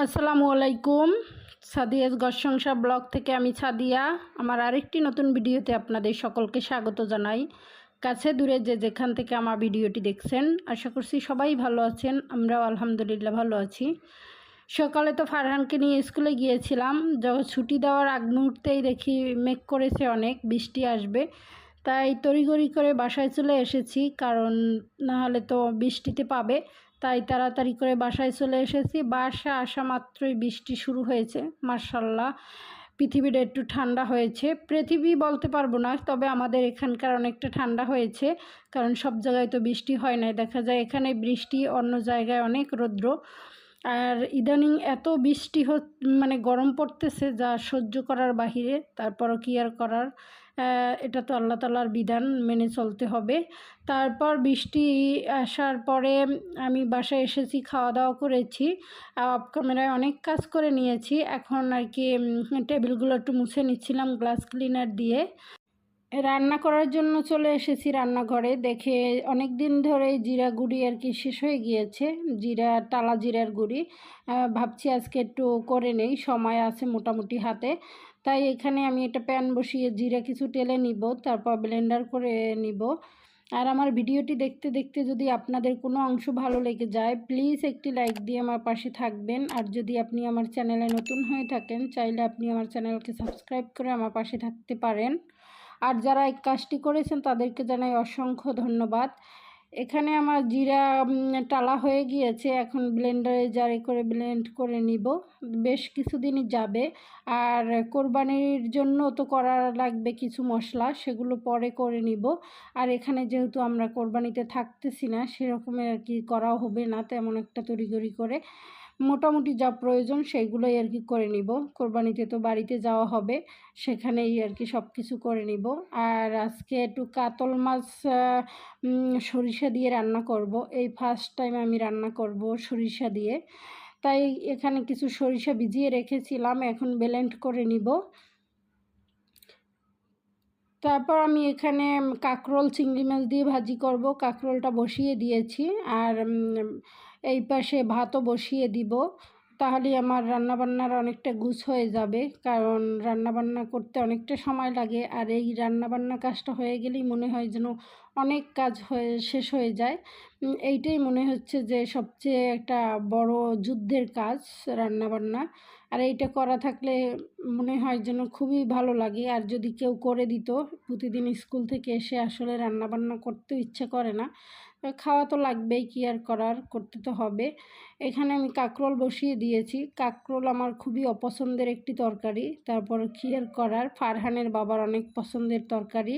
আসসালামু আলাইকুম। সাদিয়াস ঘর সংসার ব্লগ থেকে আমি সাদিয়া। আমার আরেকটি নতুন ভিডিওতে আপনাদের সকলকে স্বাগত জানাই। কাছে দূরে যে যেখান থেকে আমার ভিডিওটি দেখছেন, আশা করছি সবাই ভালো আছেন। আমরাও আলহামদুলিল্লাহ ভালো আছি। সকালে তো ফারহানকে নিয়ে স্কুলে গিয়েছিলাম। যখন ছুটি দেওয়ার আগ মুহূর্তেই দেখি মেঘ করেছে, অনেক বৃষ্টি আসবে, তাই তড়িঘড়ি করে বাসায় চলে এসেছি, কারণ না হলে তো বৃষ্টিতে পাবে। তাই তাড়াতাড়ি করে বাসায় চলে এসেছি। বাসায় আসা মাত্রই বৃষ্টি শুরু হয়েছে। মাশাআল্লাহ, পৃথিবীটা একটু ঠান্ডা হয়েছে। পৃথিবী বলতে পারবো না, তবে আমাদের এখানকার অনেকটা ঠান্ডা হয়েছে, কারণ সব জায়গায় তো বৃষ্টি হয় না। দেখা যায় এখানে বৃষ্টি, অন্য জায়গায় অনেক রৌদ্র। আর ইদানিং এত বৃষ্টি মানে গরম পড়তেছে যা সহ্য করার বাহিরে। তারপরও কি আর করার, এটা তো আল্লাহ তাআলার বিধান, মেনে চলতে হবে। তারপর বৃষ্টি আসার পরে আমি বাসায় এসেছি, খাওয়া দাওয়া করেছি, অফ ক্যামেরায় অনেক কাজ করে নিয়েছি। এখন আর কি টেবিলগুলো একটু মুছে নিচ্ছিলাম গ্লাস ক্লিনার দিয়ে। রান্না করার জন্য চলে এসেছি রান্নাঘরে। দেখে অনেক দিন ধরে জিরা গুঁড়ি আর কি শেষ হয়ে গিয়েছে, টালা জিরার গুঁড়ি। ভাবছি আজকে একটু করে নেই, সময় আছে মোটামুটি হাতে। তাই এখানে আমি একটা প্যান বসিয়ে জিরা কিছু টেলে নিব, তারপর ব্লেন্ডার করে নিব। আর আমার ভিডিওটি দেখতে দেখতে যদি আপনাদের কোনো অংশ ভালো লেগে যায়, প্লিজ একটি লাইক দিয়ে আমার পাশে থাকবেন। আর যদি আপনি আমার চ্যানেলে নতুন হয়ে থাকেন, চাইলে আপনি আমার চ্যানেলকে সাবস্ক্রাইব করে আমার পাশে থাকতে পারেন। আর যারা এই কাজটি করেছেন তাদেরকে জানাই অসংখ্য ধন্যবাদ। এখানে আমার জিরা টালা হয়ে গিয়েছে, এখন ব্লেন্ডারে জারে করে ব্লেন্ড করে নিব। বেশ কিছুদিনই যাবে। আর কোরবানির জন্য তো করা লাগবে কিছু মশলা, সেগুলো পরে করে নিব। আর এখানে যেহেতু আমরা কোরবানিতে থাকতেছি না, সেরকমের আর কি করাও হবে না তেমন একটা তড়িঘড়ি করে। মোটামুটি যা প্রয়োজন সেইগুলোই আর কি করে নিব। কোরবানিতে তো বাড়িতে যাওয়া হবে, সেখানেই আর কি সব কিছু করে নিব। আর আজকে একটু কাতল মাছ সরিষা দিয়ে রান্না করব। এই ফার্স্ট টাইম আমি রান্না করব সরিষা দিয়ে। তাই এখানে কিছু সরিষা ভিজিয়ে রেখেছিলাম, এখন ব্লেন্ড করে নিব। তারপর আমি এখানে কাঁকরোল চিংড়ি মাছ দিয়ে ভাজি করব। কাঁকরোলটা বসিয়ে দিয়েছি, আর এই পাশে ভাতও বসিয়ে দিব। তাহলে আমার রান্নাবান্নার অনেকটা গুছ হয়ে যাবে, কারণ রান্নাবান্না করতে অনেকটা সময় লাগে। আর এই রান্নাবান্না কাজটা হয়ে গেলেই মনে হয় যেন অনেক কাজ শেষ হয়ে যায়। এইটাই মনে হচ্ছে যে সবচেয়ে একটা বড় যুদ্ধের কাজ, রান্নাবান্না। আর এইটা করা থাকলে মনে হয় যেন খুবই ভালো লাগে। আর যদি কেউ করে দিত, প্রতিদিন স্কুল থেকে এসে আসলে রান্নাবান্না করতেও ইচ্ছে করে না। খাওয়া তো লাগবেই, কি আর করার, করতে তো হবে। এখানে আমি কাঁকরোল বসিয়ে দিয়েছি। কাঁকরোল আমার খুবই অপছন্দের একটি তরকারি। তারপর কি আর করার, ফারহানের বাবার অনেক পছন্দের তরকারি,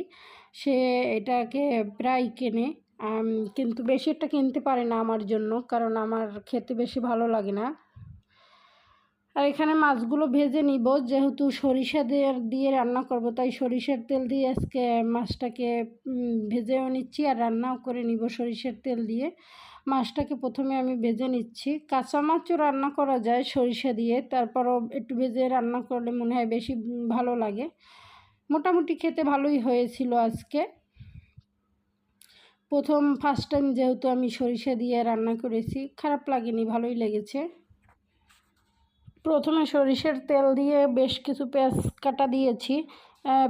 সে এটাকে প্রায় কেনে। কিন্তু বেশি একটা কিনতে পারে না আমার জন্য, কারণ আমার খেতে বেশি ভালো লাগে না। আর এখানে মাছগুলো ভেজে নিব, যেহেতু সরিষা দিয়ে রান্না করব, তাই সরিষার তেল দিয়ে আজকে মাছটাকে ভেজেও নিচ্ছি আর রান্নাও করে নিব সরিষার তেল দিয়ে। মাছটাকে প্রথমে আমি ভেজে নিচ্ছি। কাঁচা মাছও রান্না করা যায় সরিষা দিয়ে, তারপরও একটু ভেজে রান্না করলে মনে হয় বেশি ভালো লাগে। মোটামুটি খেতে ভালোই হয়েছিল আজকে। ফার্স্ট টাইম যেহেতু আমি সরিষা দিয়ে রান্না করেছি, খারাপ লাগেনি, ভালোই লেগেছে। প্রথমে সরিষার তেল দিয়ে বেশ কিছু পেঁয়াজ কাটা দিয়েছি।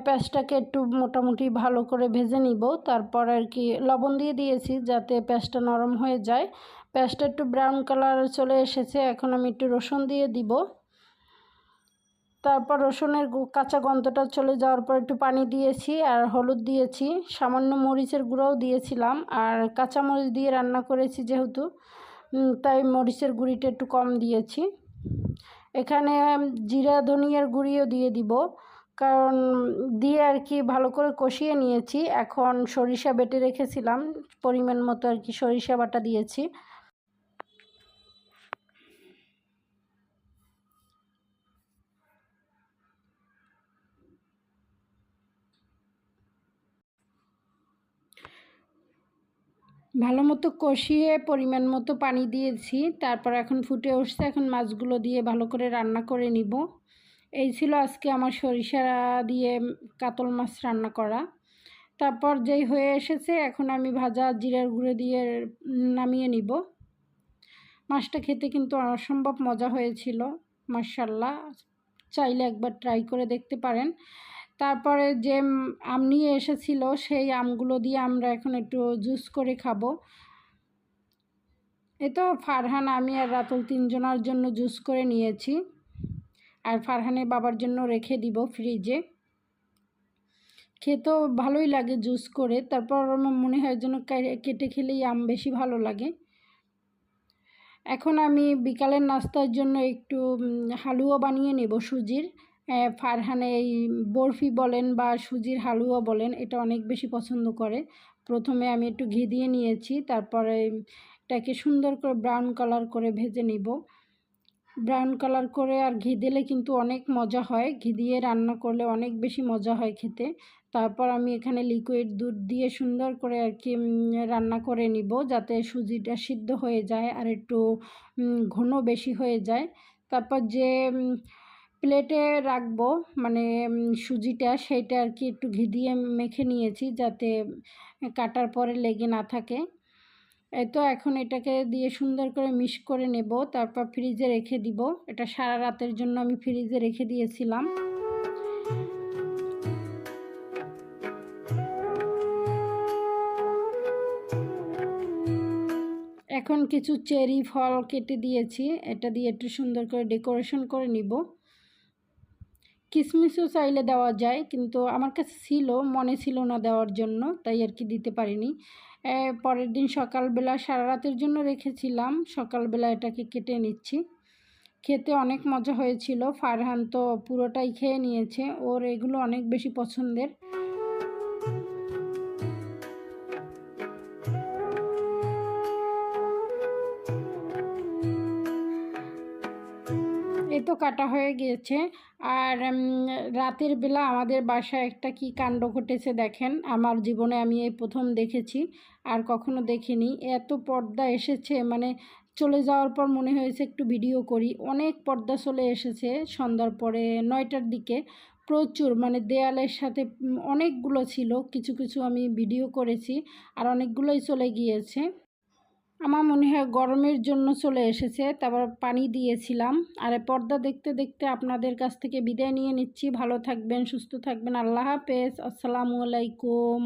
পেঁয়াজটাকে একটু মোটামুটি ভালো করে ভেজে নিব। তারপর আর কি লবণ দিয়ে দিয়েছি যাতে পেঁয়াজটা নরম হয়ে যায়। পেঁয়াজটা একটু ব্রাউন কালার চলে এসেছে, এখন আমি একটু রসুন দিয়ে দিব। তারপর রসুনের কাঁচা গন্ধটা চলে যাওয়ার পর একটু পানি দিয়েছি আর হলুদ দিয়েছি, সামান্য মরিচের গুঁড়োও দিয়েছিলাম। আর কাঁচা মরিচ দিয়ে রান্না করেছি যেহেতু, তাই মরিচের গুঁড়িটা একটু কম দিয়েছি। এখানে জিরা ধনিয়ার গুঁড়িও দিয়ে দিব, কারণ দিয়ে আর কি ভালো করে কষিয়ে নিয়েছি। এখন সরিষা বেটে রেখেছিলাম, পরিমাণ মতো আর কি সরিষা বাটা দিয়েছি। ভালো মতো কষিয়ে পরিমাণ মতো পানি দিয়েছি। তারপর এখন ফুটে উঠছে, এখন মাছগুলো দিয়ে ভালো করে রান্না করে নিব। এই ছিল আজকে আমার সরিষা দিয়ে কাতল মাছ রান্না করা। তারপর যেই হয়ে এসেছে, এখন আমি ভাজা জিরার গুঁড়ো দিয়ে নামিয়ে নিব। মাছটা খেতে কিন্তু অসম্ভব মজা হয়েছিল, মাশাআল্লাহ। চাইলে একবার ট্রাই করে দেখতে পারেন। তারপরে যে আম নিয়ে এসেছিল সেই আমগুলো দিয়ে আমরা এখন একটু জুস করে খাবো। এ তো ফারহান, আমি আর রাতুল তিনজনের জন্য জুস করে নিয়েছি, আর ফারহানের বাবার জন্য রেখে দিব ফ্রিজে। খেতেও ভালোই লাগে জুস করে, তারপর আমার মনে হয় যেন কেটে খেলেই আম বেশি ভালো লাগে। এখন আমি বিকালের নাস্তার জন্য একটু হালুয়া বানিয়ে নেব সুজির। ফারহানে এই বরফি বলেন বা সুজির হালুয়া বলেন, এটা অনেক বেশি পছন্দ করে। প্রথমে আমি একটু ঘি দিয়ে নিয়েছি, তারপরে এটাকে সুন্দর করে ব্রাউন কালার করে ভেজে নিব। ব্রাউন কালার করে আর ঘি দিলে কিন্তু অনেক মজা হয়, ঘি দিয়ে রান্না করলে অনেক বেশি মজা হয় খেতে। তারপর আমি এখানে লিকুইড দুধ দিয়ে সুন্দর করে আর কি রান্না করে নিব, যাতে সুজিটা সিদ্ধ হয়ে যায় আর একটু ঘন বেশি হয়ে যায়। তারপর যে প্লেটে রাখবো মানে সুজিটা, সেইটা আর কি একটু ঘি দিয়ে মেখে নিয়েছি, যাতে কাটার পরে লেগে না থাকে। এই তো এখন এটাকে দিয়ে সুন্দর করে মিক্স করে নেব, তারপর ফ্রিজে রেখে দিব। এটা সারা রাতের জন্য আমি ফ্রিজে রেখে দিয়েছিলাম। এখন কিছু চেরি ফল কেটে দিয়েছি, এটা দিয়ে একটু সুন্দর করে ডেকোরেশন করে নিব। কিশমিশও চাইলে দেওয়া যায়, কিন্তু আমার কাছে ছিল, মনে ছিল না দেওয়ার জন্য, তাই আর কি দিতে পারিনি। পরের দিন সকালবেলা সারা রাতের জন্য রেখেছিলাম, সকালবেলা এটাকে কেটে নিচ্ছি। খেতে অনেক মজা হয়েছিল, ফারহান তো পুরোটাই খেয়ে নিয়েছে, ওর এগুলো অনেক বেশি পছন্দের। এই তো কাটা হয়ে গিয়েছে। আর রাতের বেলা আমাদের বাসায় একটা কি কাণ্ড ঘটেছে দেখেন, আমার জীবনে আমি এই প্রথম দেখেছি, আর কখনো দেখিনি। এত পর্দা এসেছে, মানে চলে যাওয়ার পর মনে হয়েছে একটু ভিডিও করি। অনেক পর্দা চলে এসেছে সন্ধ্যার পরে 9টার দিকে, প্রচুর, মানে দেয়ালের সাথে অনেকগুলো ছিল। কিছু কিছু আমি ভিডিও করেছি, আর অনেকগুলোই চলে গিয়েছে। আমার মনে হয় গরমের জন্য চলে এসেছে, তারপর পানি দিয়েছিলাম। আর পর্দা দেখতে দেখতে আপনাদের কাছ থেকে বিদায় নিয়ে নিচ্ছি। ভালো থাকবেন, সুস্থ থাকবেন, আল্লাহ হাফেজ, আসসালামু আলাইকুম।